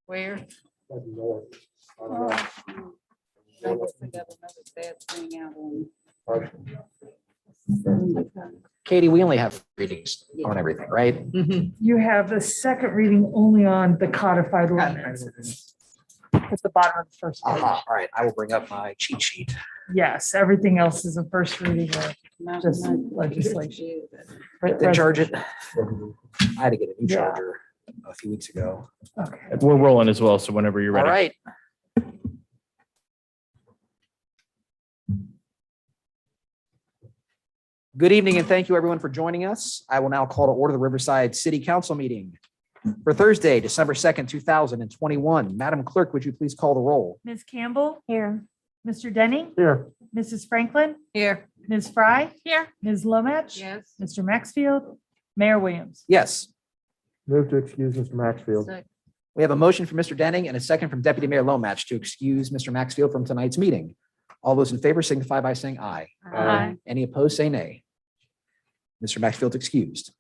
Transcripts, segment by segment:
Where? Up north. Oh, I guess I got another bad thing out on. Katie, we only have readings on everything, right? You have the second reading only on the codified ordinances. At the bottom of the first page. All right, I will bring up my cheat sheet. Yes, everything else is a first reading or Not just much. legislation. Didn't charge it. I had to get a new Yeah. charger a few weeks ago. Okay. We're rolling as well, so whenever you're All ready. right. Good evening and thank you everyone for joining us. I will now call to order the Riverside City Council meeting for Thursday, December 2nd, 2021. Madam Clerk, would you please call the roll? Ms. Campbell? Here. Mr. Denning? Here. Mrs. Franklin? Here. Ms. Fry? Here. Ms. Lomach? Yes. Mr. Maxfield? Mayor Williams? Yes, Move to excuse Mr. Maxfield. we have a motion from Mr. Denning and a second from Deputy Mayor Lomach to excuse Mr. Maxfield from tonight's meeting. All those in favor signify by saying aye. Aye. Any opposed, say nay. Mr. Maxfield's excused.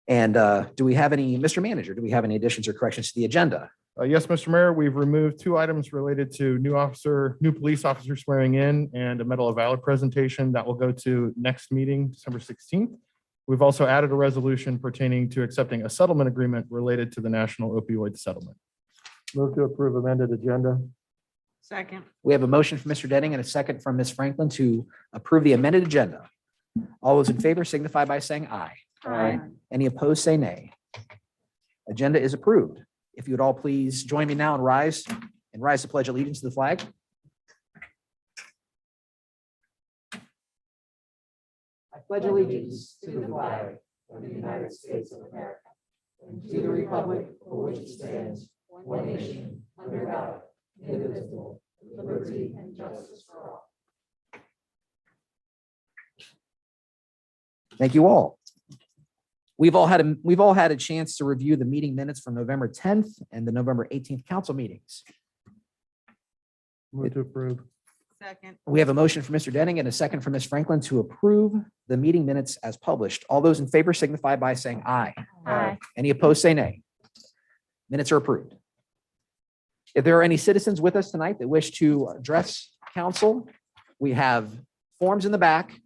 And do we have any, Mr. Manager, do we have any additions or corrections to the agenda? Yes, Mr. Mayor, we've removed 2 items related to new police officer swearing in and a Medal of Valor presentation that will go to next meeting, December 16th. We've also added a resolution pertaining to accepting a settlement agreement related to the national opioid settlement. Move to approve amended agenda. Second. We have a motion from Mr. Denning and a second from Ms. Franklin to approve the amended agenda. All those in favor signify by saying aye. Aye. Any opposed, say nay. Agenda is approved. If you would all please join me now and rise to pledge allegiance to the flag. I pledge allegiance to the flag of the United States of America and to the republic for which it stands, one nation, under God, indivisible, with liberty and justice for all. Thank you all. We've all had a chance to review the meeting minutes from November 10th and the November 18th council meetings. Move to approve. Second. We have a motion for Mr. Denning and a second from Ms. Franklin to approve the meeting minutes as published. All those in favor signify by saying aye. Aye. Any opposed, say nay. Minutes are approved. If there are any citizens with us tonight that wish to address council, we have forms in the back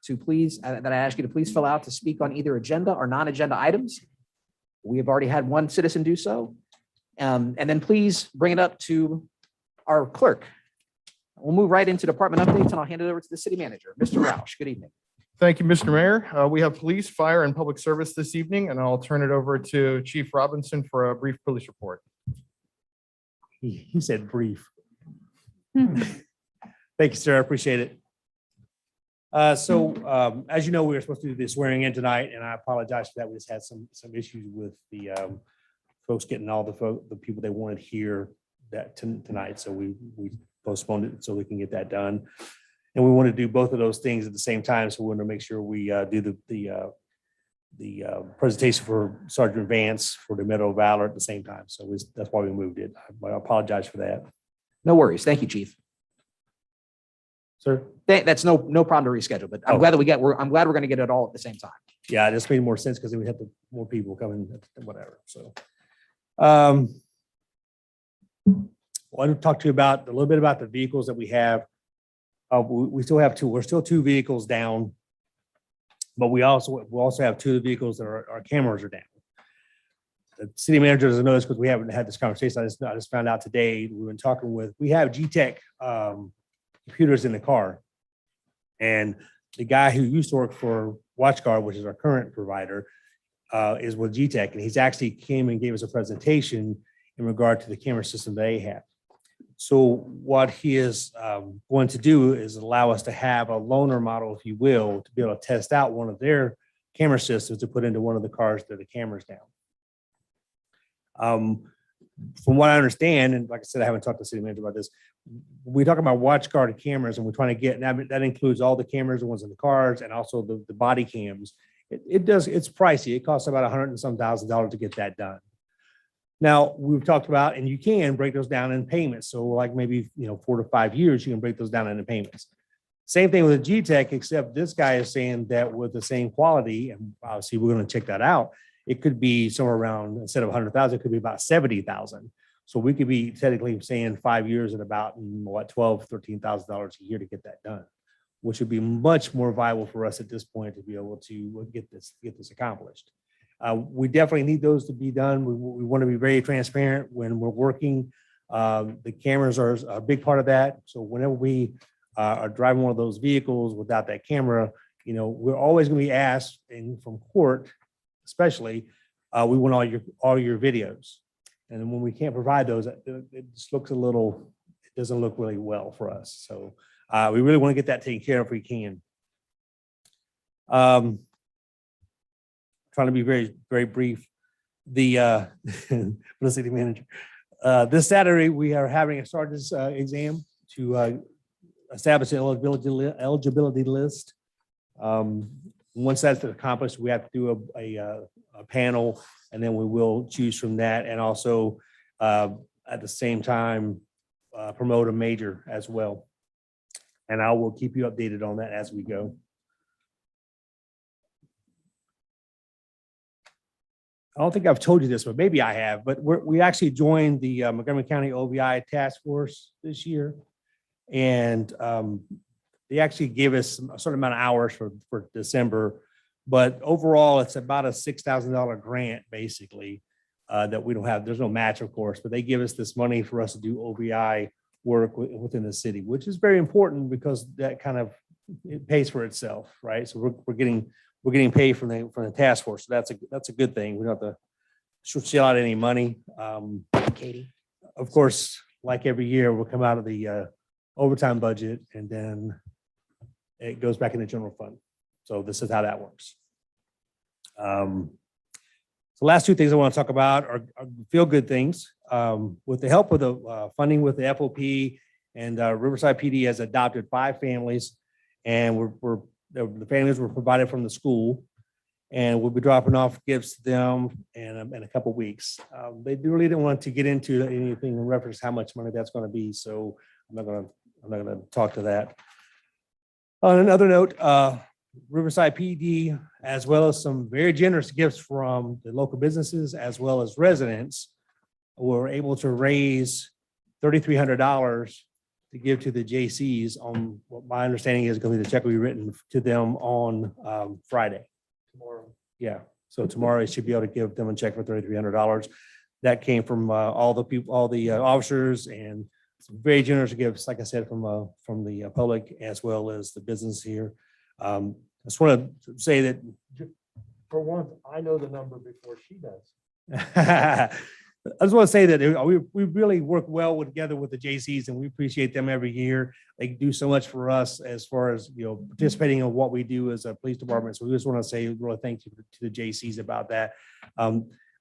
to please, that I ask you to please fill out to speak on either agenda or non-agenda items. We have already had one citizen do so. And then please bring it up to our clerk. We'll move right into department updates and I'll hand it over to the city manager. Mr. Roush, good evening. Thank you, Mr. Mayor. We have police, fire, and public service this evening, and I'll turn it over to Chief Robinson for a brief police report. He said brief. Thank you, sir. I appreciate it. As you know, we were supposed to do this swearing in tonight, and I apologize for that. We just had some issues with the folks getting all the people they wanted here tonight. So we postponed it so we can get that done. And we want to do both of those things at the same time. So we want to make sure we do the presentation for Sergeant Vance for the Medal of Valor at the same time. So that's why we moved it. I apologize for that. No worries. Thank you, Chief. Sir? That's no problem to reschedule, but I'm glad that I'm glad we're going to get it all at the same time. Yeah, it just made more sense because then we have more people coming, whatever. So, I want to talk to you about a little bit about the vehicles that we have. We still have 2. We're still 2 vehicles down, but we also have 2 vehicles that our cameras are down. The city manager doesn't know this because we haven't had this conversation. I just found out today. We've been talking we have G-Tech computers in the car, and the guy who used to work for WatchGuard, which is our current provider, is with G-Tech, and he's actually came and gave us a presentation in regard to the camera system they have. So what he is going to do is allow us to have a loaner model, if you will, to be able to test out one of their camera systems to put into one of the cars that the camera's down. From what I understand, and like I said, I haven't talked to the city manager about this, we talk about WatchGuard cameras, and we're trying to get that includes all the cameras, the ones in the cars, and also the body cams. It's pricey. It costs about $100,000 and some to get that done. Now, we've talked about, and you can break those down in payments. So like maybe 4 to 5 years, you can break those down into payments. Same thing with the G-Tech, except this guy is saying that with the same quality, and obviously we're going to check that out, it could be somewhere around, instead of 100,000, it could be about 70,000. So we could be technically saying 5 years at about what, $12,000-13,000 a year to get that done, which would be much more viable for us at this point to be able to get this accomplished. We definitely need those to be done. We want to be very transparent when we're working. The cameras are a big part of that. So whenever we are driving one of those vehicles without that camera, we're always going to be asked, and from court especially, we want all your videos. And then when we can't provide those, it just looks it doesn't look really well for us. So we really want to get that taken care of if we can. Trying to be very, very brief. The for the city manager. This Saturday, we are having a sergeant's exam to establish an eligibility list. Once that's accomplished, we have to do a panel, and then we will choose from that, and also at the same time promote a major as well. And I will keep you updated on that as we go. I don't think I've told you this, but maybe I have, but we actually joined the Montgomery County OVI task force this year. And they actually gave us a certain amount of hours for December, but overall it's about a $6,000 grant basically that we don't have. There's no match, of course, but they give us this money for us to do OVI work within the city, which is very important because that kind of, it pays for itself, right? So we're getting paid from the task force. So that's a good thing. We don't have to shell out any money. Katie. Of course, like every year, we'll come out of the overtime budget, and then it goes back in the general fund. So this is how that works. The last two things I want to talk about are feel-good things. With the help of the funding with the FOP, and Riverside PD has adopted 5 families, and the families were provided from the school, and we'll be dropping off gifts to them in a couple of weeks. They really didn't want to get into anything in reference to how much money that's going to be, so I'm not going to talk to that. On another note, Riverside PD, as well as some very generous gifts from the local businesses as well as residents, were able to raise $3,300 to give to the JCs on what my understanding is going to be the check will be written to them on Friday. Tomorrow. Yeah. So tomorrow I should be able to give them a check for $3,300. That came from all the people, all the officers, and some very generous gifts, like I said, from the public as well as the business here. I just want to say that For once, I know the number before she does. I just want to say that we really work well together with the JCs, and we appreciate them every year. They do so much for us as far as, participating in what we do as a police department. So we just want to say really thank you to the JCs about that.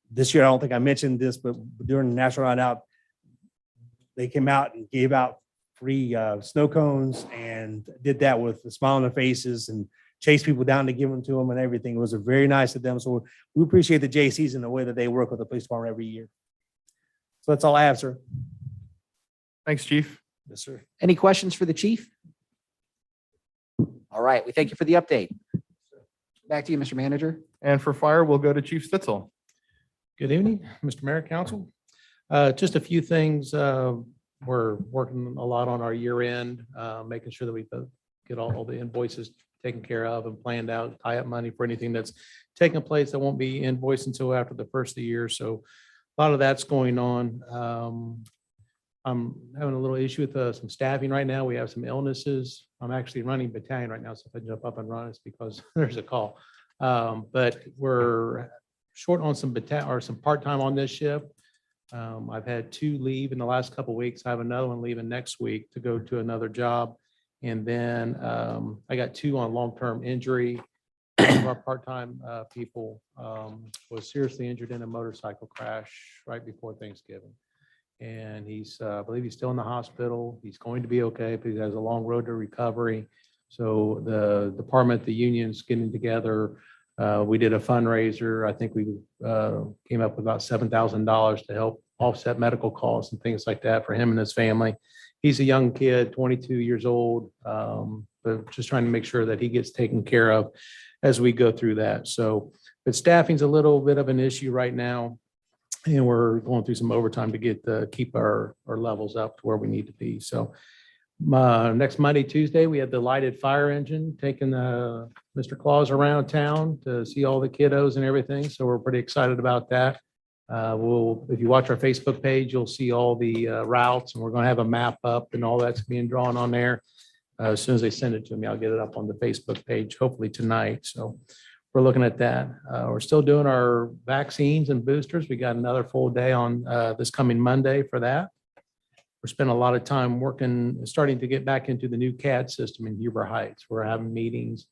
This year, I don't think I mentioned this, but during the National Night Out, they came out and gave out free snow cones and did that with a smile on their faces and chased people down to give them to them and everything. It was very nice of them. So we appreciate the JCs and the way that they work with the police department every year. So that's all I have, sir. Thanks, Chief. Yes, sir. Any questions for the chief? All right, we thank you for the update. Back to you, Mr. Manager. And for fire, we'll go to Chief Stitzel. Good evening, Mr. Mayor, Council. Just a few things. We're working a lot on our year end, making sure that we get all the invoices taken care of and planned out, tie up money for anything that's taking place that won't be invoiced until after the first of the year. So a lot of that's going on. I'm having a little issue with some staffing right now. We have some illnesses. I'm actually running battalion right now, so if I jump up and run, it's because there's a call. But we're short on some part-time on this shift. I've had 2 leave in the last couple of weeks. I have another one leaving next week to go to another job. And then I got 2 on long-term injury. One of our part-time people was seriously injured in a motorcycle crash right before Thanksgiving. And I believe he's still in the hospital. He's going to be okay, but he has a long road to recovery. So the department, the union's getting together. We did a fundraiser. I think we came up with about $7,000 to help offset medical costs and things like that for him and his family. He's a young kid, 22 years old, but just trying to make sure that he gets taken care of as we go through that. So But staffing's a little bit of an issue right now. And we're going through some overtime to keep our levels up to where we need to be. So next Monday, Tuesday, we have the lighted fire engine taking Mr. Claus around town to see all the kiddos and everything. So we're pretty excited about that. If you watch our Facebook page, you'll see all the routes, and we're going to have a map up and all that's being drawn on there. As soon as they send it to me, I'll get it up on the Facebook page, hopefully tonight. So we're looking at that. We're still doing our vaccines and boosters. We got another full day on this coming Monday for that. We're spending a lot of time starting to get back into the new CAD system in Huber Heights. We're having meetings.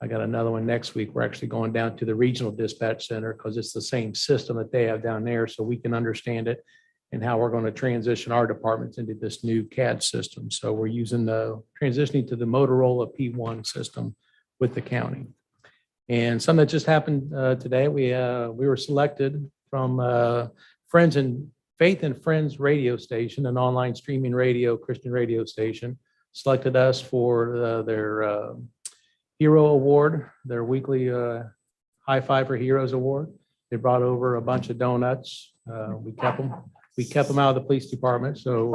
I got another one next week. We're actually going down to the regional dispatch center because it's the same system that they have down there, so we can understand it and how we're going to transition our departments into this new CAD system. So we're transitioning to the Motorola P1 system with the county. And something that just happened today, we were selected from Faith and Friends radio station, an online streaming radio, Christian radio station, selected us for their Hero Award, their weekly High Five for Heroes Award. They brought over a bunch of donuts. We kept them out of the police department, so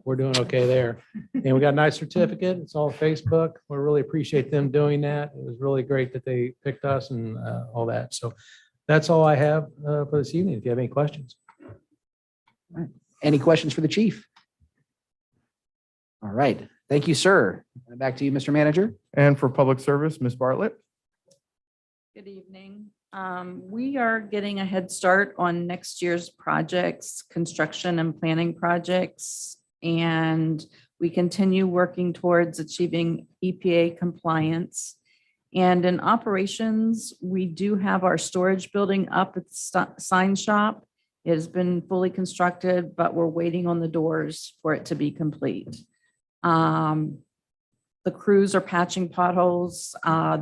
we're doing okay there. And we got a nice certificate. It's all Facebook. We really appreciate them doing that. It was really great that they picked us and all that. So that's all I have for this evening. If you have any questions. Any questions for the chief? All right. Thank you, sir. Back to you, Mr. Manager. And for public service, Ms. Bartlett. Good evening. We are getting a head start on next year's projects, construction and planning projects. And we continue working towards achieving EPA compliance. And in operations, we do have our storage building up at the sign shop. It has been fully constructed, but we're waiting on the doors for it to be complete. The crews are patching potholes.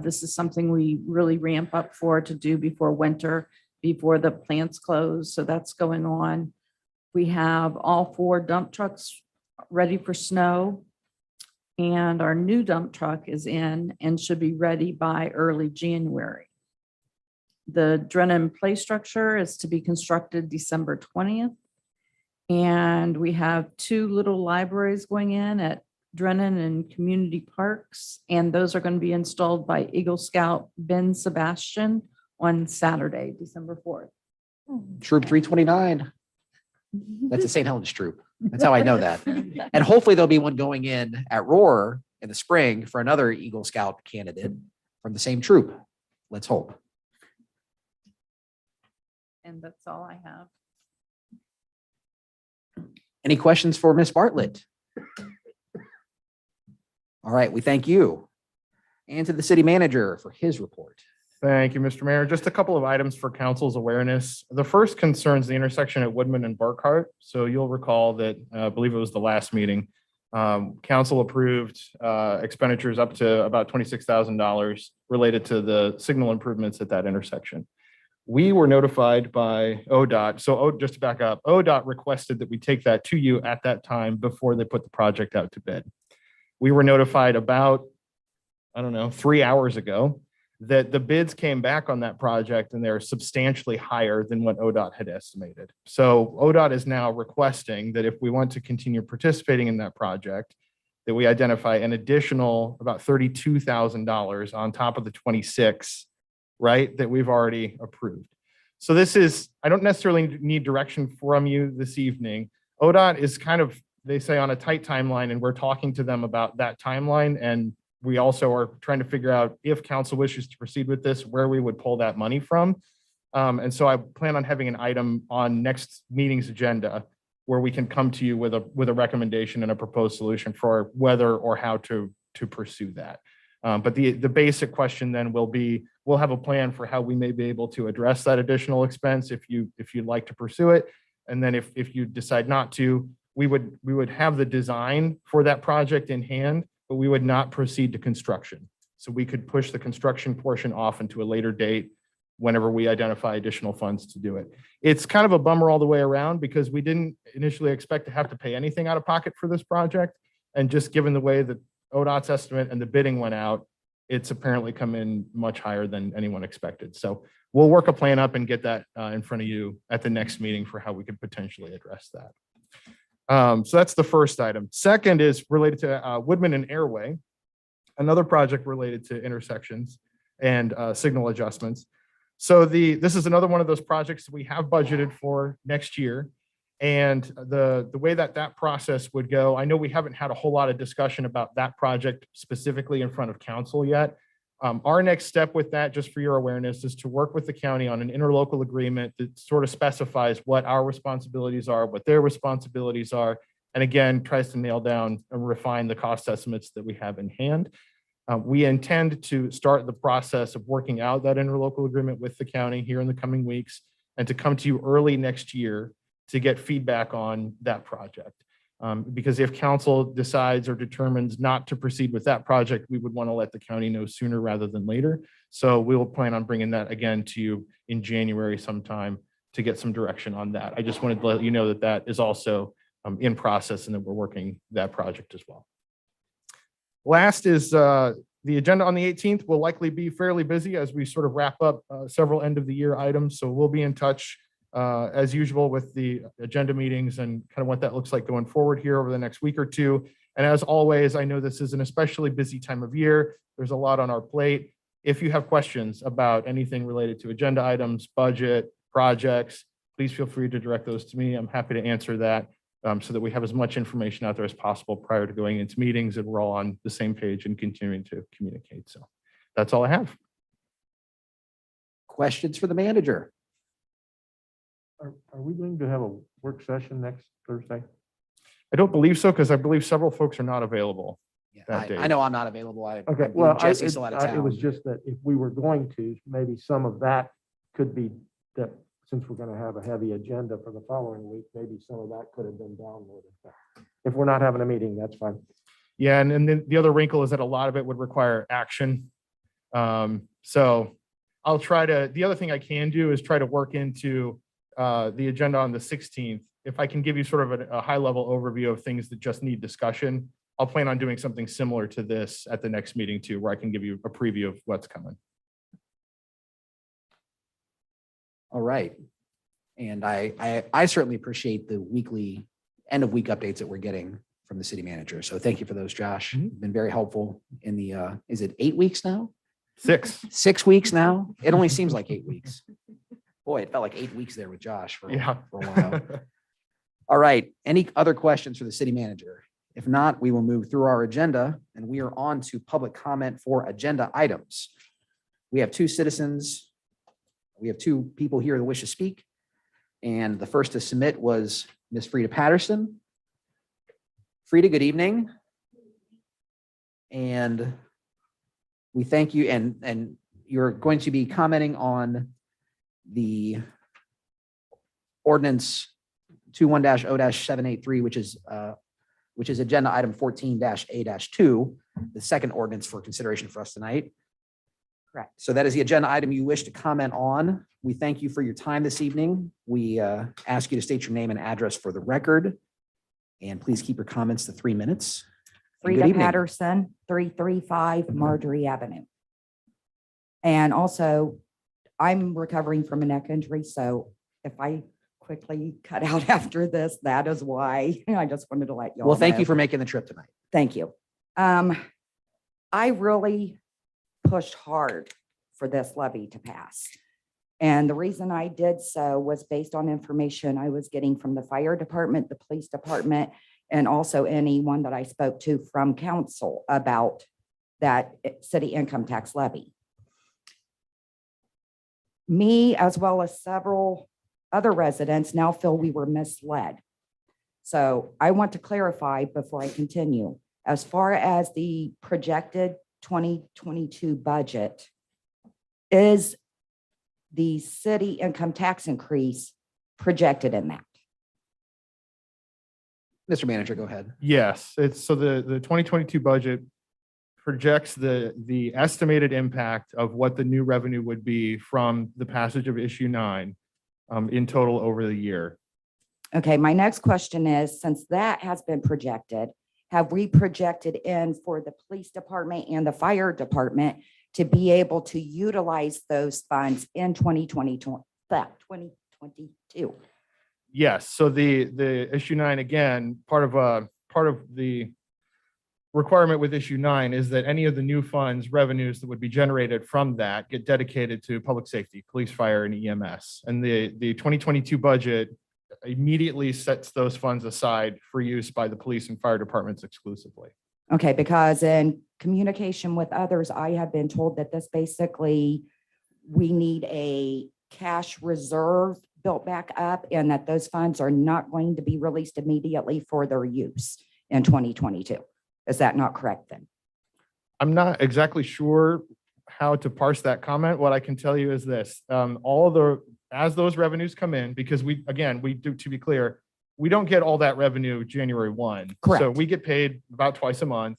This is something we really ramp up to do before winter, before the plants close. So that's going on. We have all 4 dump trucks ready for snow. And our new dump truck is in and should be ready by early January. The Drenim play structure is to be constructed December 20th. And we have 2 little libraries going in at Drenim and Community Parks, and those are going to be installed by Eagle Scout Ben Sebastian on Saturday, December 4th. Troop 329. That's a St. Helens troop. That's how I know that. And hopefully there'll be one going in at Roar in the spring for another Eagle Scout candidate from the same troop. Let's hope. And that's all I have. Any questions for Ms. Bartlett? All right, we thank you. And to the city manager for his report. Thank you, Mr. Mayor. Just a couple of items for council's awareness. The first concerns the intersection at Woodman and Burkhart. So you'll recall that, I believe it was the last meeting, council approved expenditures up to about $26,000 related to the signal improvements at that intersection. We were notified by ODOT. So just to back up, ODOT requested that we take that to you at that time before they put the project out to bid. We were notified about, 3 hours ago that the bids came back on that project and they're substantially higher than what ODOT had estimated. So ODOT is now requesting that if we want to continue participating in that project, that we identify an additional about $32,000 on top of the 26, right, that we've already approved. So this is, I don't necessarily need direction from you this evening. ODOT is kind of, they say, on a tight timeline, and we're talking to them about that timeline. And we also are trying to figure out if council wishes to proceed with this, where we would pull that money from. And so I plan on having an item on next meeting's agenda where we can come to you with a recommendation and a proposed solution for whether or how to pursue that. But the basic question then will be, we'll have a plan for how we may be able to address that additional expense if you'd like to pursue it. And then if you decide not to, we would have the design for that project in hand, but we would not proceed to construction. So we could push the construction portion off into a later date whenever we identify additional funds to do it. It's kind of a bummer all the way around because we didn't initially expect to have to pay anything out of pocket for this project. And just given the way that ODOT's estimate and the bidding went out, it's apparently come in much higher than anyone expected. So we'll work a plan up and get that in front of you at the next meeting for how we could potentially address that. So that's the first item. Second is related to Woodman and Airway, another project related to intersections and signal adjustments. So this is another one of those projects that we have budgeted for next year. And the way that process would go, I know we haven't had a whole lot of discussion about that project specifically in front of council yet. Our next step with that, just for your awareness, is to work with the county on an interlocal agreement that sort of specifies what our responsibilities are, what their responsibilities are, and again, tries to nail down and refine the cost estimates that we have in hand. We intend to start the process of working out that interlocal agreement with the county here in the coming weeks and to come to you early next year to get feedback on that project. Because if council decides or determines not to proceed with that project, we would want to let the county know sooner rather than later. So we will plan on bringing that again to you in January sometime to get some direction on that. I just wanted to let you know that that is also in process and that we're working that project as well. Last is the agenda on the 18th will likely be fairly busy as we sort of wrap up several end of the year items. So we'll be in touch as usual with the agenda meetings and kind of what that looks like going forward here over the next week or two. And as always, I know this is an especially busy time of year. There's a lot on our plate. If you have questions about anything related to agenda items, budget, projects, please feel free to direct those to me. I'm happy to answer that so that we have as much information out there as possible prior to going into meetings and we're all on the same page and continuing to communicate. So that's all I have. Questions for the manager? Are we going to have a work session next Thursday? I don't believe so because I believe several folks are not available. Yeah, That I day. know I'm not available. I Okay, believe well, Jesse's still out of it was town. just that if we were going to, maybe some of that could be, that since we're going to have a heavy agenda for the following week, maybe some of that could have been downloaded. If we're not having a meeting, that's fine. Yeah, and then the other wrinkle is that a lot of it would require action. So I'll try to, the other thing I can do is try to work into the agenda on the 16th. If I can give you sort of a high level overview of things that just need discussion, I'll plan on doing something similar to this at the next meeting too, where I can give you a preview of what's coming. All right. And I certainly appreciate the weekly end of week updates that we're getting from the city manager. So thank you for those, Josh. You've been very helpful in the, is it 8 weeks now? 6 weeks now? It only seems like 8 weeks. Boy, it felt like 8 weeks there with Josh for a while. All right. Any other questions for the city manager? If not, we will move through our agenda and we are on to public comment for agenda items. We have 2 citizens. We have 2 people here that wish to speak. And the first to submit was Ms. Frida Patterson. Frida, good evening. And we thank you. And you're going to be commenting on the ordinance 21-0-783, which is agenda item 14-A-2, the second ordinance for consideration for us tonight. Correct. So that is the agenda item you wish to comment on. We thank you for your time this evening. We ask you to state your name and address for the record. And please keep your comments to 3 minutes. And good Frida evening. Patterson, 335 Marjorie Avenue. And also, I'm recovering from a neck injury, so if I quickly cut out after this, that is why. I just wanted to let you all know. Well, thank you for making the trip tonight. Thank you. I really pushed hard for this levy to pass. And the reason I did so was based on information I was getting from the fire department, the police department, and also anyone that I spoke to from council about that city income tax levy. Me, as well as several other residents, now feel we were misled. So I want to clarify before I continue. As far as the projected 2022 budget, is the city income tax increase projected in that? Mr. Manager, go ahead. Yes, it's so the 2022 budget projects the estimated impact of what the new revenue would be from the passage of issue 9 in total over the year. Okay, my next question is, since that has been projected have we projected in for the police department and the fire department to be able to utilize those funds in 2022? Yes, so the issue 9, again, part of the requirement with issue 9 is that any of the new funds, revenues that would be generated from that get dedicated to public safety, police, fire, and EMS. And the 2022 budget immediately sets those funds aside for use by the police and fire departments exclusively. Okay, because in communication with others, I have been told that this basically, we need a cash reserve built back up and that those funds are not going to be released immediately for their use in 2022. Is that not correct then? I'm not exactly sure how to parse that comment. What I can tell you is this, as those revenues come in, because we do, to be clear, we don't get all that revenue January 1. So Correct. we get paid about twice a month.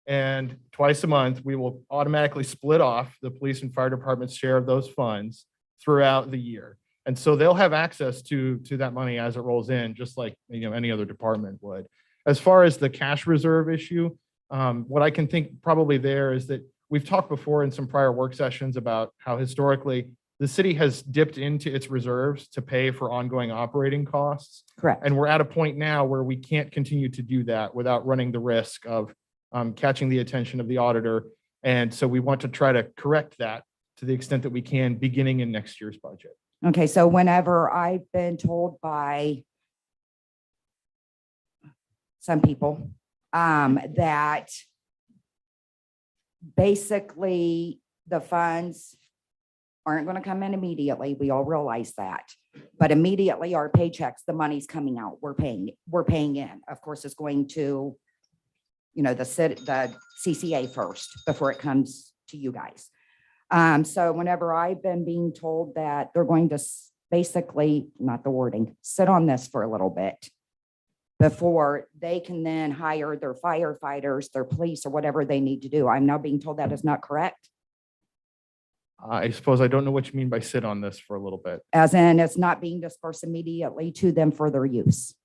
And twice a month, we will automatically split off the police and fire department's share of those funds throughout the year. And so they'll have access to that money as it rolls in, just like, any other department would. As far as the cash reserve issue, what I can think probably there is that we've talked before in some prior work sessions about how historically the city has dipped into its reserves to pay for ongoing operating costs. Correct. And we're at a point now where we can't continue to do that without running the risk of catching the attention of the auditor. And so we want to try to correct that to the extent that we can, beginning in next year's budget. Okay, so whenever I've been told by some people that basically the funds aren't going to come in immediately. We all realize that. But immediately our paychecks, the money's coming out. We're paying in. Of course, it's going to, the CCA first before it comes to you guys. So whenever I've been being told that they're going to basically, not the wording, sit on this for a little bit before they can then hire their firefighters, their police, or whatever they need to do. I'm now being told that is not correct. I suppose I don't know what you mean by sit on this for a little bit. As in, it's not being dispersed immediately to them for their use.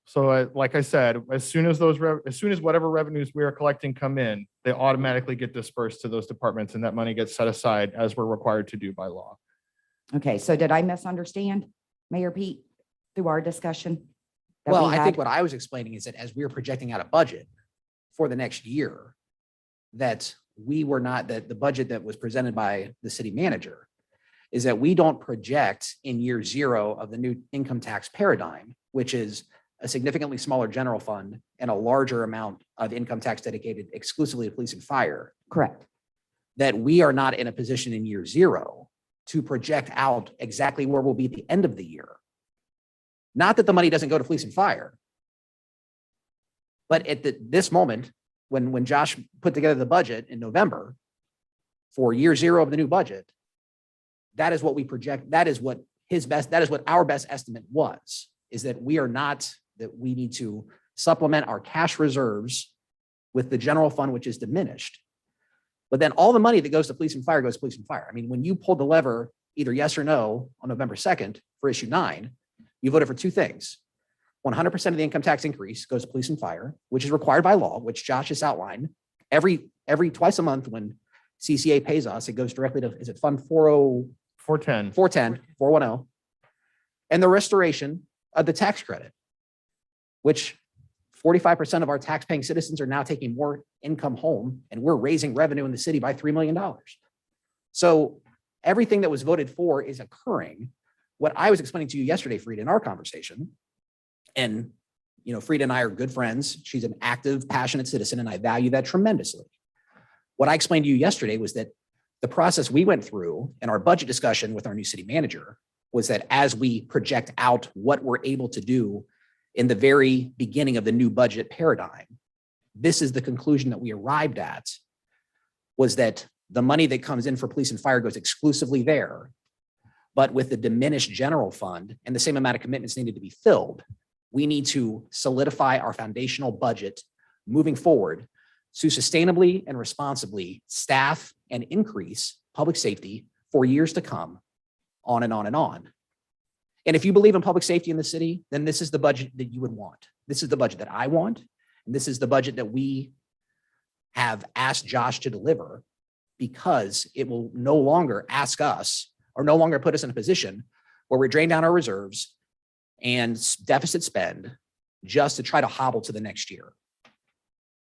So like I said, as soon as whatever revenues we are collecting come in, they automatically get dispersed to those departments and that money gets set aside as we're required to do by law. Okay, so did I misunderstand, Mayor Pete, through our discussion? that Well, we I had? think what I was explaining is that as we were projecting out a budget for the next year, that we were not, that the budget that was presented by the city manager is that we don't project in year 0 of the new income tax paradigm, which is a significantly smaller general fund and a larger amount of income tax dedicated exclusively to police and fire, Correct. that we are not in a position in year 0 to project out exactly where we'll be at the end of the year. Not that the money doesn't go to police and fire, but at this moment, when Josh put together the budget in November for year 0 of the new budget, that is what we project. That is what our best estimate was, is that we need to supplement our cash reserves with the general fund, which is diminished. But then all the money that goes to police and fire goes to police and fire. I mean, when you pulled the lever, either yes or no on November 2nd for issue 9, you voted for 2 things. 100% of the income tax increase goes to police and fire, which is required by law, which Josh has outlined. Every twice a month when CCA pays us, it goes directly to, is it Fund 410, 410, and the restoration of the tax credit, which 45% of our tax-paying citizens are now taking more income home, and we're raising revenue in the city by $3 million. So everything that was voted for is occurring. What I was explaining to you yesterday, Frida, in our conversation, and Frida and I are good friends. She's an active, passionate citizen, and I value that tremendously. What I explained to you yesterday was that the process we went through in our budget discussion with our new city manager was that as we project out what we're able to do in the very beginning of the new budget paradigm, this is the conclusion that we arrived at, was that the money that comes in for police and fire goes exclusively there, but with the diminished general fund and the same amount of commitments needed to be filled, we need to solidify our foundational budget moving forward to sustainably and responsibly staff and increase public safety for years to come, on and on and on. And if you believe in public safety in the city, then this is the budget that you would want. This is the budget that I want, And this is the budget that we have asked Josh to deliver, because it will no longer ask us or no longer put us in a position where we drain down our reserves and deficit spend just to try to hobble to the next year.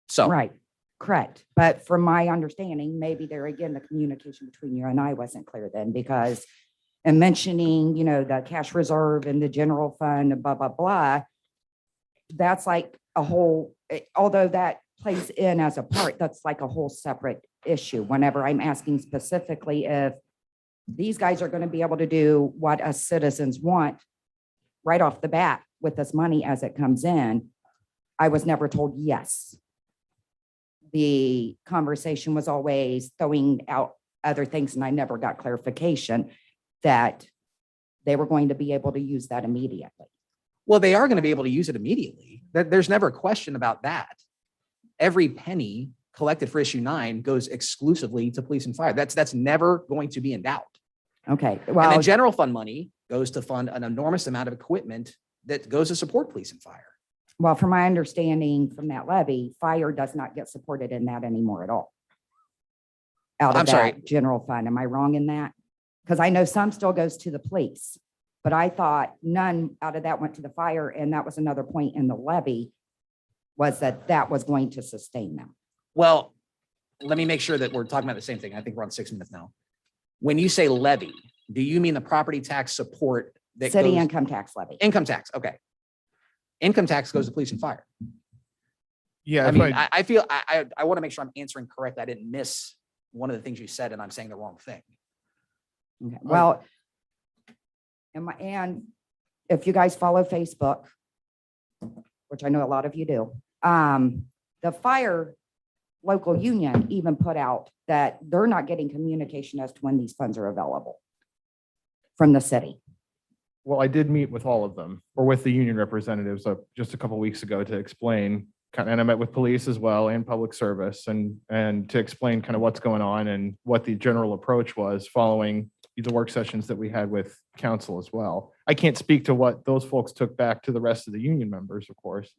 So. Right, correct. But from my understanding, maybe there again, the communication between you and I wasn't clear then, because in mentioning, the cash reserve and the general fund and blah, blah, blah, that's like a whole, although that plays in as a part, that's like a whole separate issue. Whenever I'm asking specifically if these guys are going to be able to do what us citizens want right off the bat with this money as it comes in, I was never told yes. The conversation was always throwing out other things, and I never got clarification that they were going to be able to use that immediately. Well, they are going to be able to use it immediately. There's never a question about that. Every penny collected for issue 9 goes exclusively to police and fire. That's never going to be in doubt. Okay, And well, then general fund money goes to fund an enormous amount of equipment that goes to support police and fire. well, from my understanding from that levy, fire does not get supported in that anymore at all. Out I'm of sorry. that general fund. Am I wrong in that? Because I know some still goes to the police, but I thought none out of that went to the fire. And that was another point in the levy, was that was going to sustain them. Well, let me make sure that we're talking about the same thing. I think we're on 6 minutes now. When you say levy, do you mean the property tax support that City goes, income tax levy. income tax? Okay. Income tax goes to police and fire. Yeah, I if mean, I- I feel, I want to make sure I'm answering correct. I didn't miss one of the things you said and I'm saying the wrong thing. Okay, well, and if you guys follow Facebook, which I know a lot of you do, the fire local union even put out that they're not getting communication as to when these funds are available from the city. Well, I did meet with all of them, or with the union representatives just a couple of weeks ago to explain, and I met with police as well and public service and to explain kind of what's going on and what the general approach was following the work sessions that we had with council as well. I can't speak to what those folks took back to the rest of the union members, of course,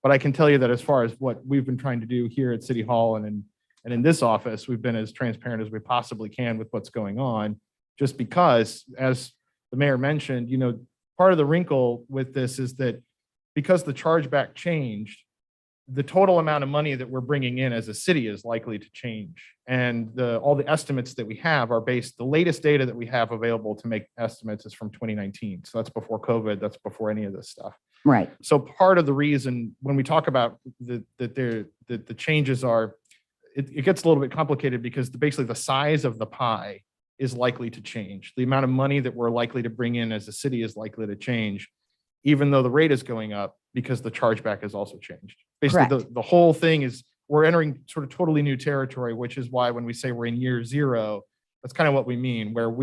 but I can tell you that as far as what we've been trying to do here at City Hall and in this office, we've been as transparent as we possibly can with what's going on, just because, as the mayor mentioned, part of the wrinkle with this is that because the chargeback changed, the total amount of money that we're bringing in as a city is likely to change. And all the estimates that we have are the latest data that we have available to make estimates is from 2019. So that's before COVID, that's before any of this stuff. Right. So part of the reason when we talk about the changes are, it gets a little bit complicated because basically the size of the pie is likely to change. The amount of money that we're likely to bring in as a city is likely to change, even though the rate is going up because the chargeback has also changed. Basically, Correct. the whole thing is we're entering sort of totally new territory, which is why when we say we're in year 0, that's kind of what we mean, where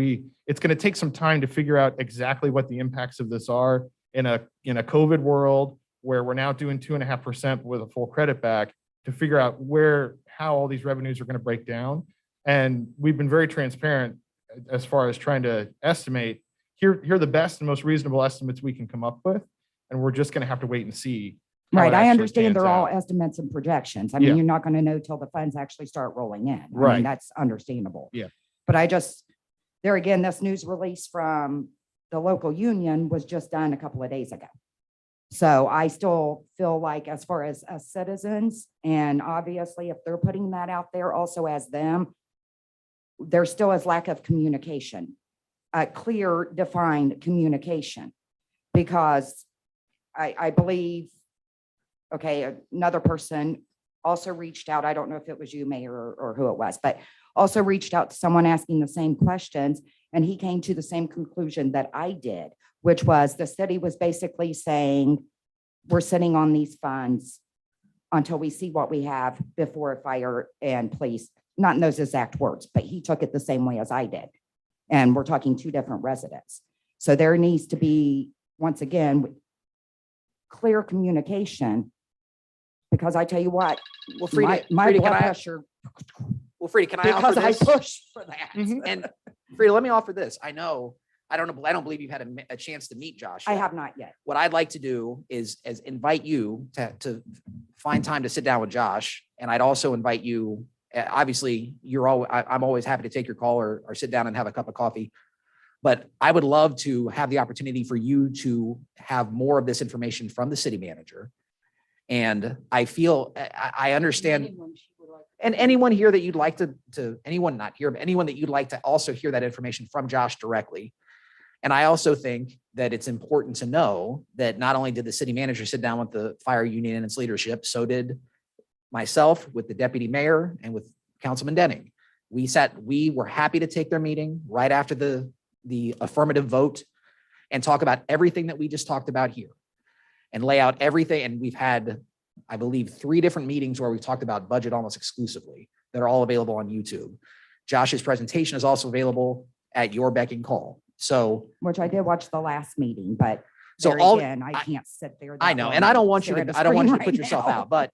it's going to take some time to figure out exactly what the impacts of this are in a COVID world where we're now doing 2.5% with a full credit back to figure out how all these revenues are going to break down. And we've been very transparent as far as trying to estimate, here are the best and most reasonable estimates we can come up with. And we're just going to have to wait and see. how Right. it I actually understand pans they're all out. estimates and projections. I mean, Yeah. you're not going to know till the funds actually start rolling in. I Right. mean, that's understandable. Yeah. But there again, this news release from the local union was just done a couple of days ago. So I still feel like as far as citizens, and obviously if they're putting that out there also as them, there still is lack of communication, a clear, defined communication. Because I believe, okay, another person also reached out. I don't know if it was you, Mayor, or who it was, but also reached out to someone asking the same questions. And he came to the same conclusion that I did, which was the city was basically saying, we're sitting on these funds until we see what we have before fire and police, not in those exact words, but he took it the same way as I did. And we're talking 2 different residents. So there needs to be, once again, clear communication, because I tell you what, Well, Frida, my Frida, blood can I, pressure, well, Frida, can I offer because I this? push for that. And Frida, let me offer this. I don't believe you've had a chance to meet Josh I yet. have not yet. What I'd like to do is invite you to find time to sit down with Josh. And I'd also invite you, obviously, I'm always happy to take your call or sit down and have a cup of coffee. But I would love to have the opportunity for you to have more of this information from the city manager. And I feel, I understand, and anyone here that you'd like to anyone not here, but anyone that you'd like to also hear that information from Josh directly. And I also think that it's important to know that not only did the city manager sit down with the fire union and its leadership, so did myself with the deputy mayor and with Councilman Denning. We were happy to take their meeting right after the affirmative vote and talk about everything that we just talked about here and lay out everything. And we've had, I believe, 3 different meetings where we've talked about budget almost exclusively that are all available on YouTube. Josh's presentation is also available at your beck and call. So, Which I did watch the last meeting, but so there all, again, I can't sit there. I that know, long and I don't want you stare at to, the I don't want you to screen put right yourself now. out, but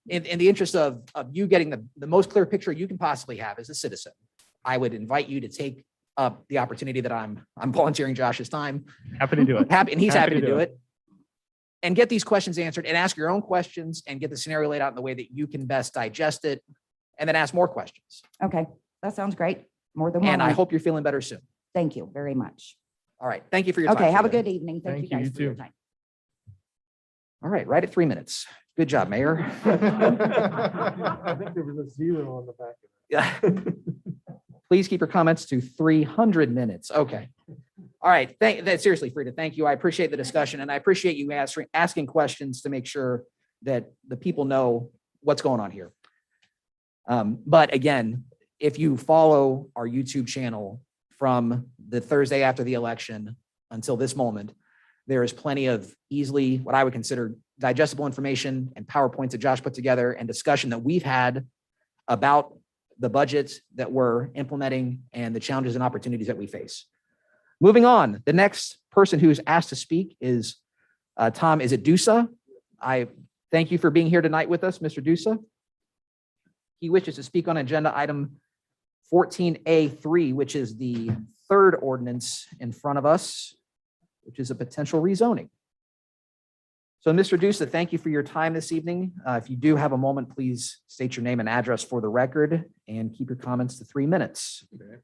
in the interest of you getting the most clear picture you can possibly have as a citizen, I would invite you to take up the opportunity that I'm volunteering Josh's time. Happy to do it. And he's happy to do it. And get these questions answered and ask your own questions and get the scenario laid out in the way that you can best digest it, and then ask more questions. Okay, that sounds great. More than And I willing. hope you're feeling better soon. Thank you very much. All right. Thank you for your time. Okay, have a Frida. good evening. Thank you Thank you, guys you for your too. time. All right. Right at 3 minutes. Good job, Mayor. I think there was a 0 on the back of it. Yeah. Please keep your comments to 300 minutes. Okay. All right. Seriously, Frida, thank you. I appreciate the discussion, and I appreciate you asking questions to make sure that the people know what's going on here. But again, if you follow our YouTube channel from the Thursday after the election until this moment, there is plenty of easily what I would consider digestible information and PowerPoints that Josh put together and discussion that we've had about the budgets that we're implementing and the challenges and opportunities that we face. Moving on, the next person who's asked to speak is Tom, is it Ywca? I thank you for being here tonight with us, Mr. Ywca. He wishes to speak on agenda item 14A3, which is the 3rd ordinance in front of us, which is a potential rezoning. So, Mr. Ywca, thank you for your time this evening. If you do have a moment, please state your name and address for the record and keep your comments to 3 minutes. Okay.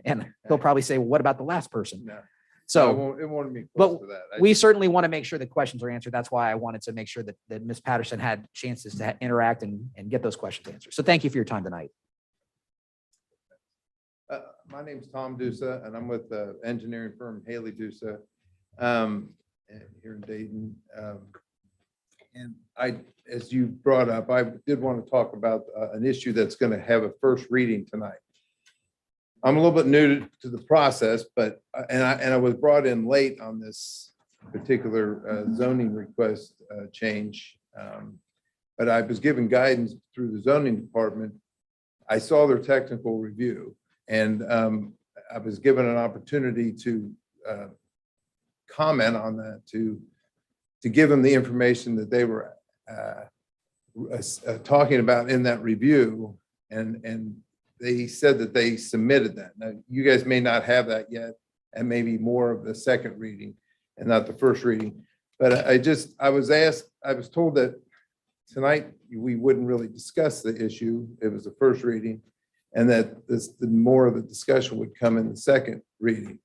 And he'll probably say, well, what about the last person? No. So, It won't be but close to that. we certainly want to make sure the questions are answered. That's why I wanted to make sure that Ms. Patterson had chances to interact and get those questions answered. So thank you for your time tonight. My name's Tom Ywca, and I'm with the engineering firm Haley Ywca here in Dayton. And as you brought up, I did want to talk about an issue that's going to have a first reading tonight. I'm a little bit new to the process, but I was brought in late on this particular zoning request change. But I was given guidance through the zoning department. I saw their technical review, and I was given an opportunity to comment on that, to give them the information that they were talking about in that review, and they said that they submitted that. Now, you guys may not have that yet, and maybe more of the second reading and not the first reading. But I was told that tonight we wouldn't really discuss the issue. It was the first reading, and that the more of the discussion would come in the second reading.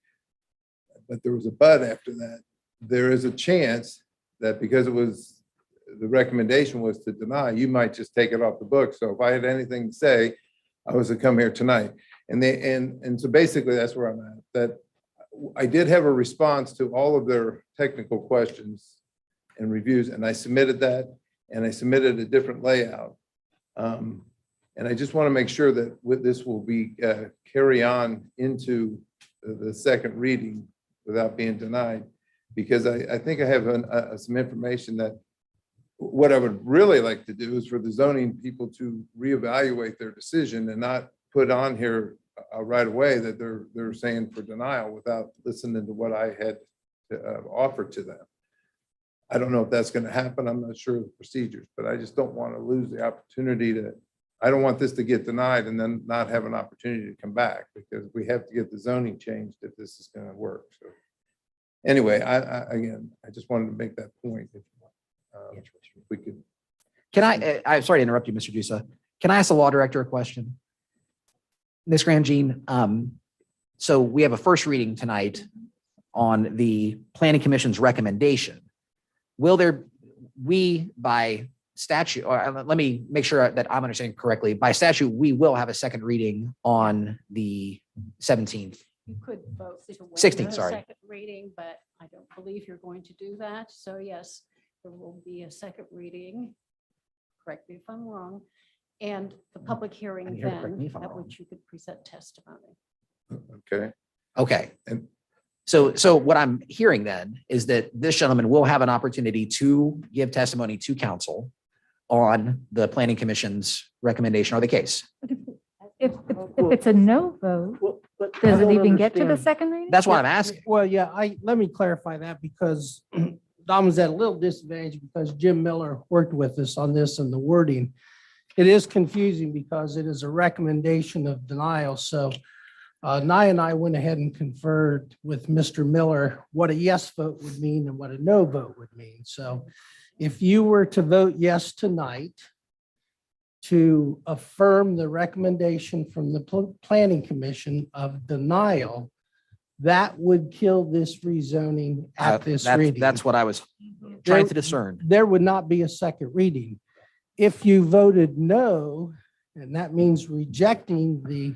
But there was a but after that. There is a chance that because the recommendation was to deny, you might just take it off the book. So if I had anything to say, I was to come here tonight. And so basically that's where I'm at. That I did have a response to all of their technical questions and reviews, and I submitted that, and I submitted a different layout. And I just want to make sure that this will be carry on into the second reading without being denied, because I think I have some information that what I would really like to do is for the zoning people to reevaluate their decision and not put on here right away that they're saying for denial without listening to what I had to offer to them. I don't know if that's going to happen. I'm not sure of the procedures, but I just don't want to lose the opportunity I don't want this to get denied and then not have an opportunity to come back, because we have to get the zoning changed if this is going to work. So anyway, I just wanted to make that point. If we could. Can I'm sorry to interrupt you, Mr. Dusa. Can I ask the law director a question? Ms. Grandjean, so we have a first reading tonight on the planning commission's recommendation. Will there, by statute, or let me make sure that I'm understanding correctly. By statute, we will have a second reading on the 17th. You could vote to waive 16th, the sorry. second reading, but I don't believe you're going to do that. So yes, there will be a second reading. Correct me if I'm wrong. And the public hearing And you're correct me then, if I'm at wrong. which you could present testimony. Okay. Okay. And- So what I'm hearing then is that this gentleman will have an opportunity to give testimony to council on the planning commission's recommendation or the case. If it's a no vote, Well, but I does it don't even get to the understand. second reading? That's what I'm asking. Well, yeah, let me clarify that because Don was at a little disadvantage because Jim Miller worked with us on this and the wording. It is confusing because it is a recommendation of denial. So Nye and I went ahead and conferred with Mr. Miller what a yes vote would mean and what a no vote would mean. So if you were to vote yes tonight to affirm the recommendation from the planning commission of denial, that would kill this rezoning at this reading. That's what I was trying to discern. There would not be a second reading. If you voted no, and that means rejecting the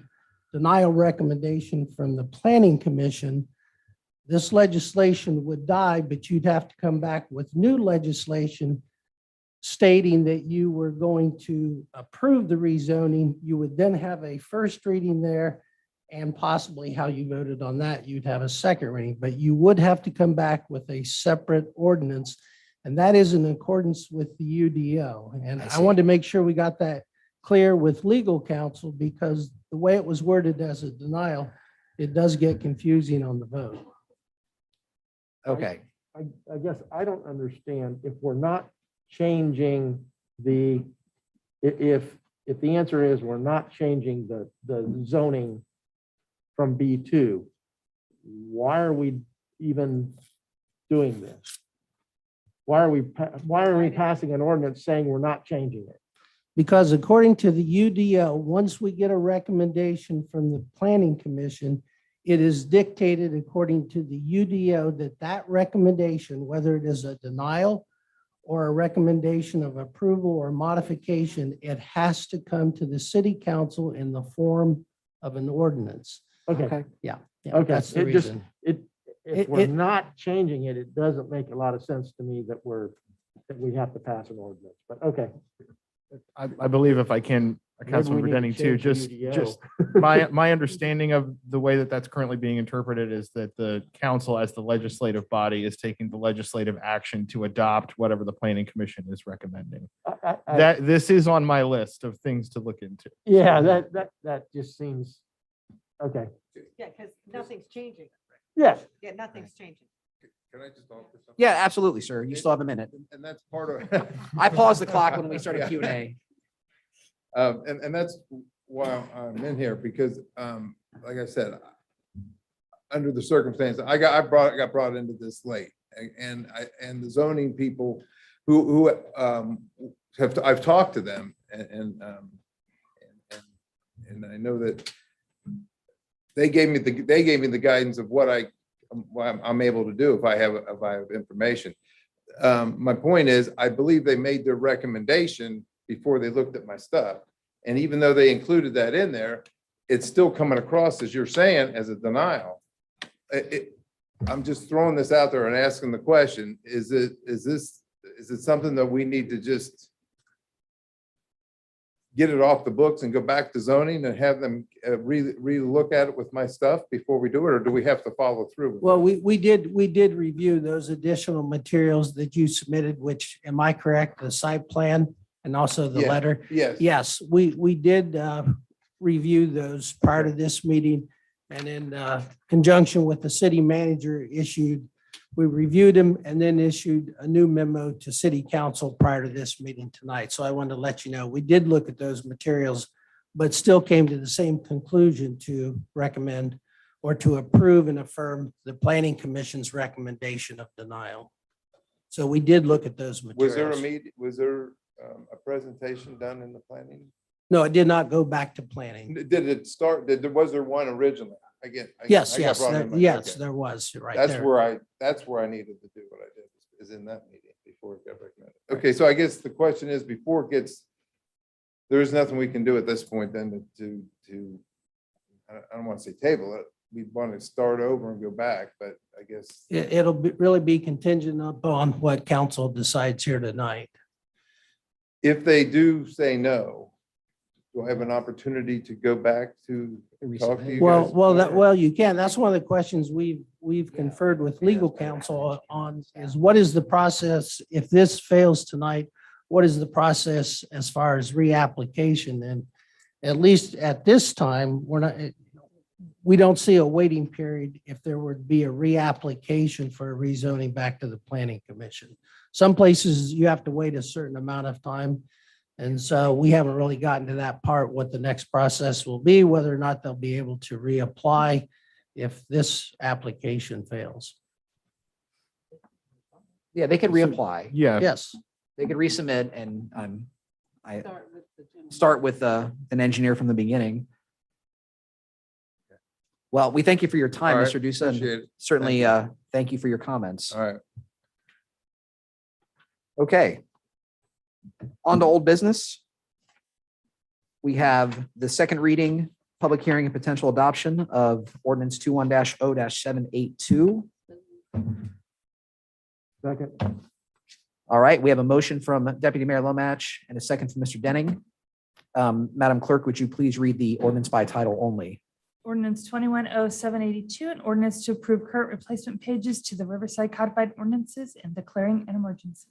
denial recommendation from the planning commission, this legislation would die, but you'd have to come back with new legislation stating that you were going to approve the rezoning. You would then have a first reading there, and possibly how you voted on that, you'd have a second reading, but you would have to come back with a separate ordinance. And that is in accordance with the UDO. And I I see. wanted to make sure we got that clear with legal counsel because the way it was worded as a denial, it does get confusing on the vote. Okay. I guess I don't understand if we're not changing if the answer is we're not changing the zoning from B2, why are we even doing this? Why are we passing an ordinance saying we're not changing it? Because according to the UDO, once we get a recommendation from the planning commission, it is dictated according to the UDO that that recommendation, whether it is a denial or a recommendation of approval or modification, it has to come to the city council in the form of an ordinance. Okay, Yeah. okay. That's the It just, reason. if we're not changing it, it doesn't make a lot of sense to me that we have to pass an ordinance, but okay. I believe if I can, Maybe Councilman we need to Denny too, change the just UDO. my understanding of the way that that's currently being interpreted is that the council as the legislative body is taking the legislative action to adopt whatever the planning commission is recommending. That this is on my list of things to look into. Yeah, that just seems, okay. Yeah, because nothing's changing. Yes. Yeah, nothing's changing. Can I just offer something? Yeah, absolutely, sir. You still have a minute. And that's part of. I paused the clock when we started Q&A. And that's why I'm in here, because, like I said, under the circumstances, I got brought into this late. And the zoning people who I've talked to them and I know that they gave me the guidance of what I'm able to do if I have information. My point is, I believe they made their recommendation before they looked at my stuff. And even though they included that in there, it's still coming across, as you're saying, as a denial. I'm just throwing this out there and asking the question, is it something that we need to just get it off the books and go back to zoning and have them re-look at it with my stuff before we do it, or do we have to follow through? with Well, it? we did review those additional materials that you submitted, which, am I correct, the site plan and also the Yeah. letter? Yes. Yes, we did review those prior to this meeting. And in conjunction with the city manager we reviewed them and then issued a new memo to city council prior to this meeting tonight. So I wanted to let you know, we did look at those materials, but still came to the same conclusion to recommend or to approve and affirm the planning commission's recommendation of denial. So we did look at those Was there materials. was there a presentation done in the planning? No, it did not go back to planning. Did it start, was there one originally? Again. Yes, I got yes, brought in late. yes, Okay. there was, right That's there. where I needed to do what I did, is in that meeting before it got recommended. Okay, so I guess the question is, before it gets, there's nothing we can do at this point then to, I don't want to say table it. We want to start over and go back, but I guess. It'll really be contingent upon what council decides here tonight. If they do say no, do I have an opportunity to go back to talk to you guys? Well, you can. That's one of the questions we've conferred with legal counsel on is what is the process? If this fails tonight, what is the process as far as reapplication? And at least at this time, we don't see a waiting period if there would be a reapplication for a rezoning back to the planning commission. Some places you have to wait a certain amount of time. And so we haven't really gotten to that part, what the next process will be, whether or not they'll be able to reapply if this application fails. Yeah, they could reapply. Yeah. Yes. They could resubmit and I start with an engineer from the beginning. Well, we thank you for your time, All right, Mr. Dusa, and appreciate it. certainly thank you for your comments. All right. Okay. On to old business. We have the second reading, public hearing and potential adoption of ordinance 21-0-782. Second. All right, we have a motion from Deputy Mayor Lomach and a second from Mr. Denning. Madam Clerk, would you please read the ordinance by title only? Ordinance 21-0782, an ordinance to approve current replacement pages to the Riverside Codified Ordinances and declaring an emergency.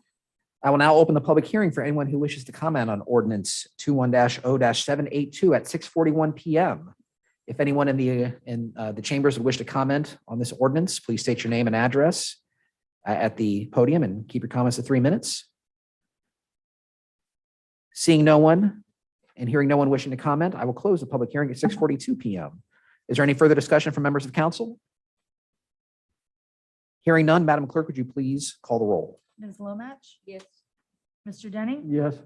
I will now open the public hearing for anyone who wishes to comment on ordinance 21-0-782 at 6:41 PM. If anyone in the chambers would wish to comment on this ordinance, please state your name and address at the podium and keep your comments to 3 minutes. Seeing no one and hearing no one wishing to comment, I will close the public hearing at 6:42 PM. Is there any further discussion from members of council? Hearing none, Madam Clerk, would you please call the roll? Ms. Lomach? Yes. Mr. Denning? Yes.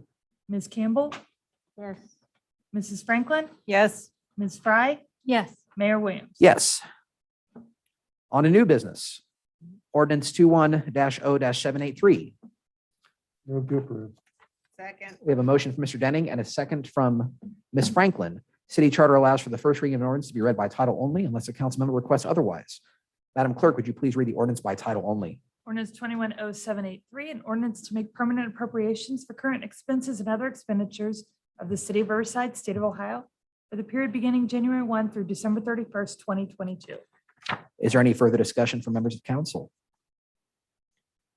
Ms. Campbell? Yes. Mrs. Franklin? Yes. Ms. Fry? Yes. Mayor Williams? Yes. On to new business. Ordinance 21-0-783. Move to approve. Second. We have a motion from Mr. Denning and a second from Ms. Franklin. City charter allows for the first reading of an ordinance to be read by title only unless a council member requests otherwise. Madam Clerk, would you please read the ordinance by title only? Ordinance 21-0783, an ordinance to make permanent appropriations for current expenses and other expenditures of the city of Riverside, state of Ohio, for the period beginning January 1 through December 31st, 2022. Is there any further discussion from members of council?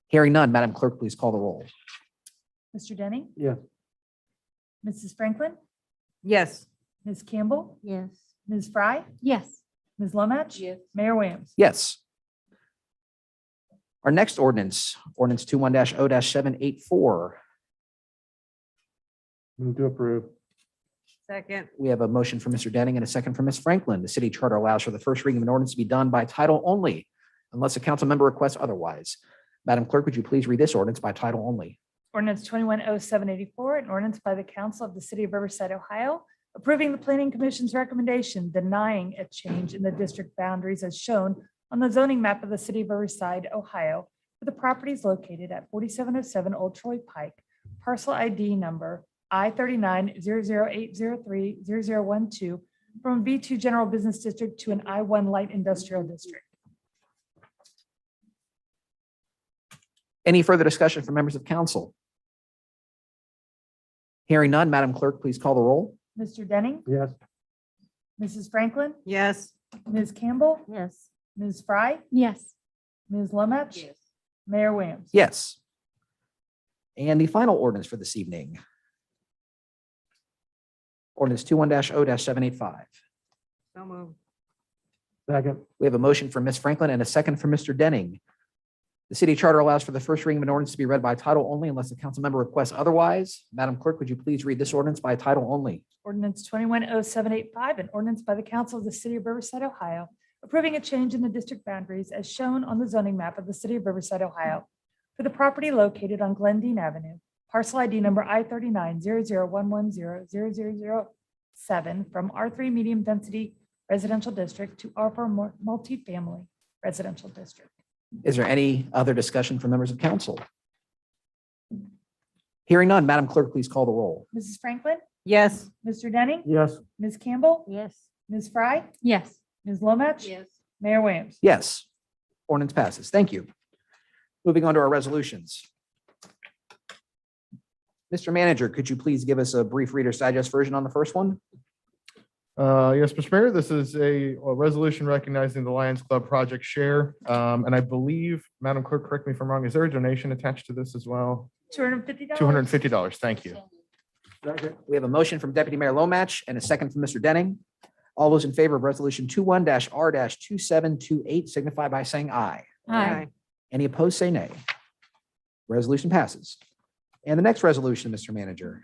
Hearing none, Madam Clerk, please call the roll. Mr. Denning? Yes. Mrs. Franklin? Yes. Ms. Campbell? Yes. Ms. Fry? Yes. Ms. Lomach? Yes. Mayor Williams? Yes. Our next ordinance, ordinance 21-0-784. Move to approve. Second. We have a motion from Mr. Denning and a second from Ms. Franklin. The city charter allows for the first reading of an ordinance to be done by title only unless a council member requests otherwise. Madam Clerk, would you please read this ordinance by title only? Ordinance 21-0784, an ordinance by the council of the city of Riverside, Ohio, approving the planning commission's recommendation denying a change in the district boundaries as shown on the zoning map of the city of Riverside, Ohio, for the properties located at 4707 Old Troy Pike, parcel ID number I-39-00803-0012, from a B2 General Business District to an I-1 Light Industrial District. Any further discussion from members of council? Hearing none, Madam Clerk, please call the roll. Mr. Denning? Yes. Mrs. Franklin? Yes. Ms. Campbell? Yes. Ms. Fry? Yes. Ms. Lomach? Yes. Mayor Williams? Yes. And the final ordinance for this evening. Ordinance 21-0-785. So moved. Second. We have a motion from Ms. Franklin and a second from Mr. Denning. The city charter allows for the first reading of an ordinance to be read by title only unless a council member requests otherwise. Madam Clerk, would you please read this ordinance by title only? Ordinance 21-0785, an ordinance by the council of the city of Riverside, Ohio, approving a change in the district boundaries as shown on the zoning map of the city of Riverside, Ohio, for the property located on Glendine Avenue, parcel ID number I-39-0011000007 from R3 medium density residential district to R4 multifamily residential district. Is there any other discussion from members of council? Hearing none, Madam Clerk, please call the roll. Mrs. Franklin, Yes. Mr. Denning, Yes. Ms. Campbell, Yes. Ms. Fry, Yes. Ms. Lomach, Yes. Mayor Williams. Yes. Ordinance passes. Thank you. Moving on to our resolutions. Mr. Manager, could you please give us a brief Reader's Digest version on the first one? Yes, Mr. Mayor, this is a resolution recognizing the Lions Club Project Share. And I believe, Madam Clerk, correct me if I'm wrong, is there a donation attached to this as well? $250. $250. Thank you. Second. We have a motion from Deputy Mayor Lomach and a second from Mr. Denning. All those in favor of Resolution 21-R-2728 signify by saying aye. Aye. Any opposed, say nay. Resolution passes. And the next resolution, Mr. Manager.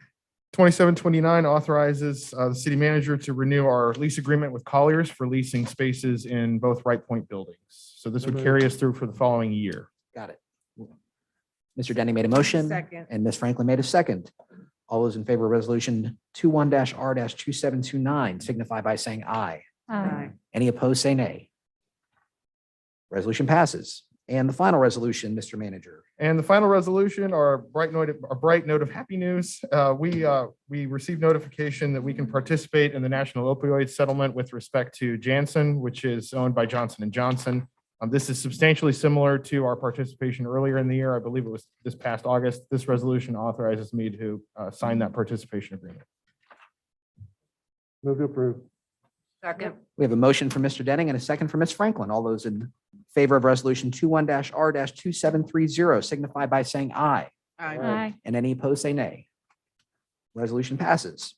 2729 authorizes the city manager to renew our lease agreement with Colliers for leasing spaces in both Wright Point buildings. So this would carry us through for the following year. Got it. Mr. Denning made a motion. Second. And Ms. Franklin made a second. All those in favor of Resolution 21-R-2729 signify by saying aye. Aye. Any opposed, say nay. Resolution passes. And the final resolution, Mr. Manager. And the final resolution, our bright note of happy news. We received notification that we can participate in the national opioid settlement with respect to Janssen, which is owned by Johnson & Johnson. This is substantially similar to our participation earlier in the year. I believe it was this past August. This resolution authorizes me to sign that participation agreement. Move to approve. Second. We have a motion from Mr. Denning and a second from Ms. Franklin. All those in favor of Resolution 21-R-2730 signify by saying aye. Aye. And any opposed, say nay. Resolution passes.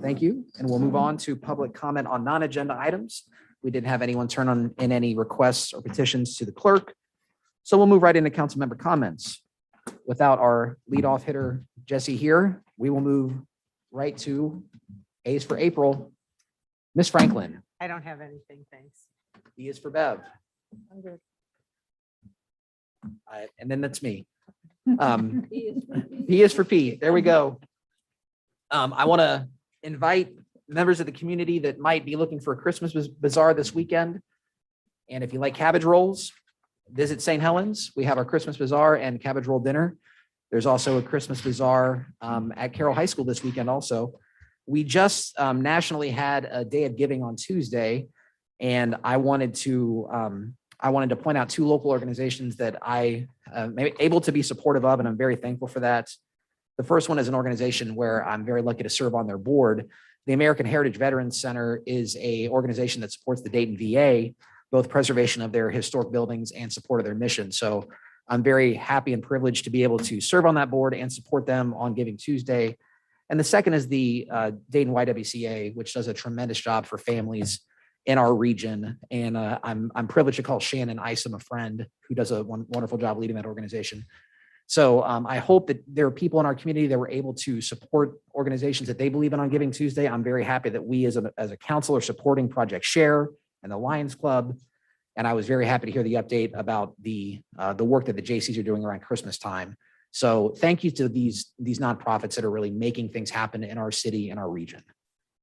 Thank you. And we'll move on to public comment on non-agenda items. We didn't have anyone turn in any requests or petitions to the clerk. So we'll move right into council member comments. Without our leadoff hitter, Jesse here, we will move right to A's for April. Ms. Franklin. I don't have anything, thanks. B is for Bev. And then that's me. P is for P. There we go. I want to invite members of the community that might be looking for a Christmas bazaar this weekend. And if you like cabbage rolls, visit St. Helens. We have our Christmas bazaar and cabbage roll dinner. There's also a Christmas bazaar at Carroll High School this weekend also. We just nationally had a day of giving on Tuesday, and I wanted to point out two local organizations that I am able to be supportive of, and I'm very thankful for that. The first one is an organization where I'm very lucky to serve on their board. The American Heritage Veterans Center is an organization that supports the Dayton VA, both preservation of their historic buildings and support of their mission. So I'm very happy and privileged to be able to serve on that board and support them on Giving Tuesday. And the second is the Dayton Ywca, which does a tremendous job for families in our region. And I'm privileged to call Shannon Isom a friend who does a wonderful job leading that organization. So I hope that there are people in our community that were able to support organizations that they believe in on Giving Tuesday. I'm very happy that we as a council are supporting Project Share and the Lions Club. And I was very happy to hear the update about the work that the JCs are doing around Christmas time. So thank you to these nonprofits that are really making things happen in our city and our region.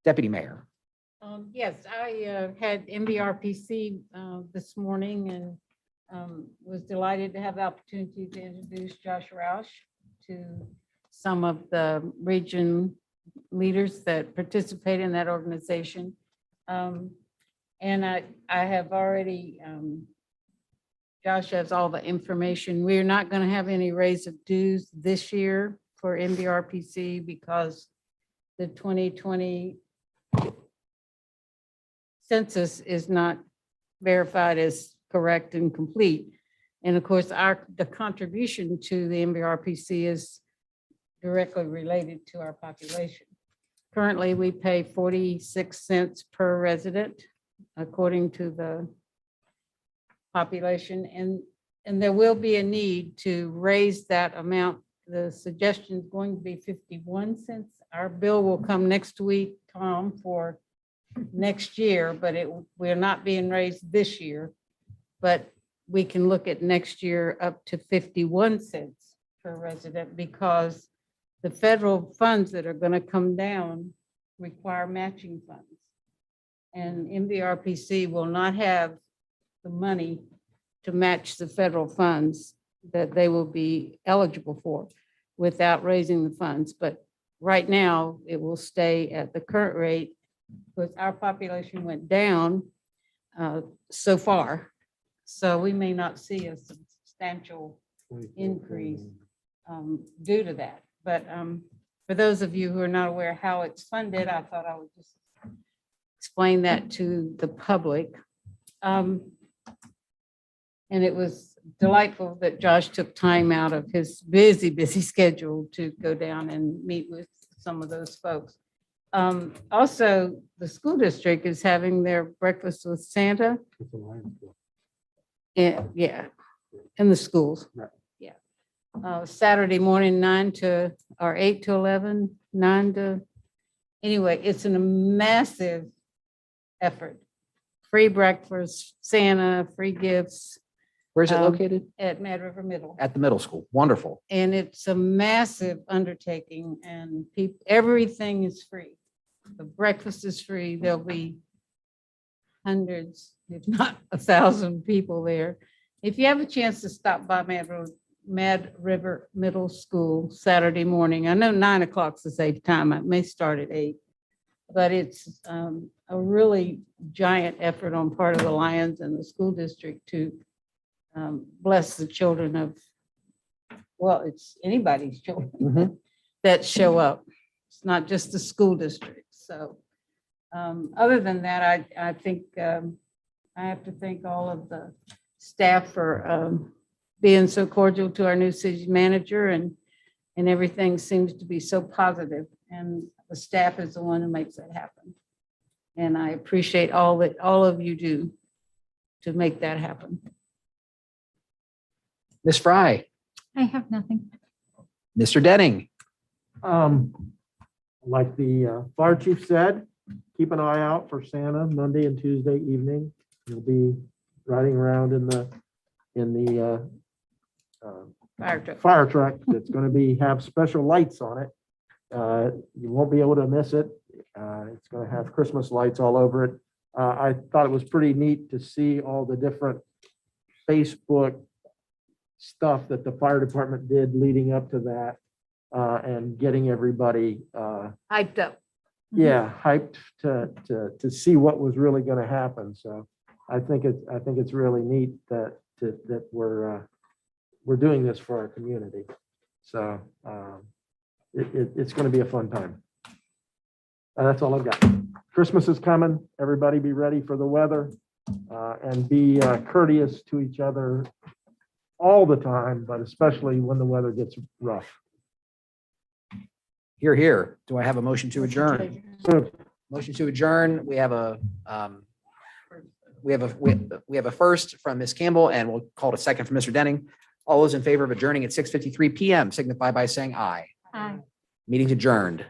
Deputy Mayor. Yes, I had MVRPC this morning and was delighted to have the opportunity to introduce Josh Roush to some of the region leaders that participate in that organization. And I have already, Josh has all the information. We're not going to have any raise of dues this year for MVRPC because the 2020 census is not verified as correct and complete. And of course, the contribution to the MVRPC is directly related to our population. Currently, we pay 46 cents per resident, according to the population, and there will be a need to raise that amount. The suggestion is going to be 51 cents. Our bill will come next week, Tom, for next year, but we're not being raised this year. But we can look at next year up to 51 cents per resident because the federal funds that are going to come down require matching funds. And MVRPC will not have the money to match the federal funds that they will be eligible for without raising the funds. But right now, it will stay at the current rate because our population went down so far. So we may not see a substantial increase due to that. But for those of you who are not aware how it's funded, I thought I would just explain that to the public. And it was delightful that Josh took time out of his busy schedule to go down and meet with some of those folks. Also, the school district is having their breakfast with Santa. Yeah, in the schools. Right. Yeah. Saturday morning, 8 to 11, 9 to, anyway, it's a massive effort. Free breakfast, Santa, free gifts Where is it Um, located? at Mad River Middle. At the middle school. Wonderful. And it's a massive undertaking and everything is free. The breakfast is free. There'll be hundreds, if not 1,000 people there. If you have a chance to stop by Mad River Middle School Saturday morning, I know 9 o'clock's a safe time. It may start at 8, but it's a really giant effort on part of the Lions and the school district to bless the children of, well, it's anybody's children that show up. It's not just the school district. So other than that, I think I have to thank all of the staff for being so cordial to our new city manager, and everything seems to be so positive, and the staff is the one who makes that happen. And I appreciate all that all of you do to make that happen. Ms. Fry, I have nothing. Mr. Denning. Like the fire chief said, keep an eye out for Santa Monday and Tuesday evening. He'll be riding around in the Fire truck. fire truck that's going to have special lights on it. You won't be able to miss it. It's going to have Christmas lights all over it. I thought it was pretty neat to see all the different Facebook stuff that the fire department did leading up to that, and getting everybody Hyped up. hyped to see what was really going to happen. So I think it's really neat that we're doing this for our community. So it's going to be a fun time. That's all I've got. Christmas is coming. Everybody be ready for the weather, and be courteous to each other all the time, but especially when the weather gets rough. Here, here. Do I have a motion to adjourn? So Motion to adjourn. We have a first from Ms. Campbell, and we'll call it a second from Mr. Denning. All those in favor of adjourning at 6:53 PM signify by saying aye. Aye. Meeting's adjourned.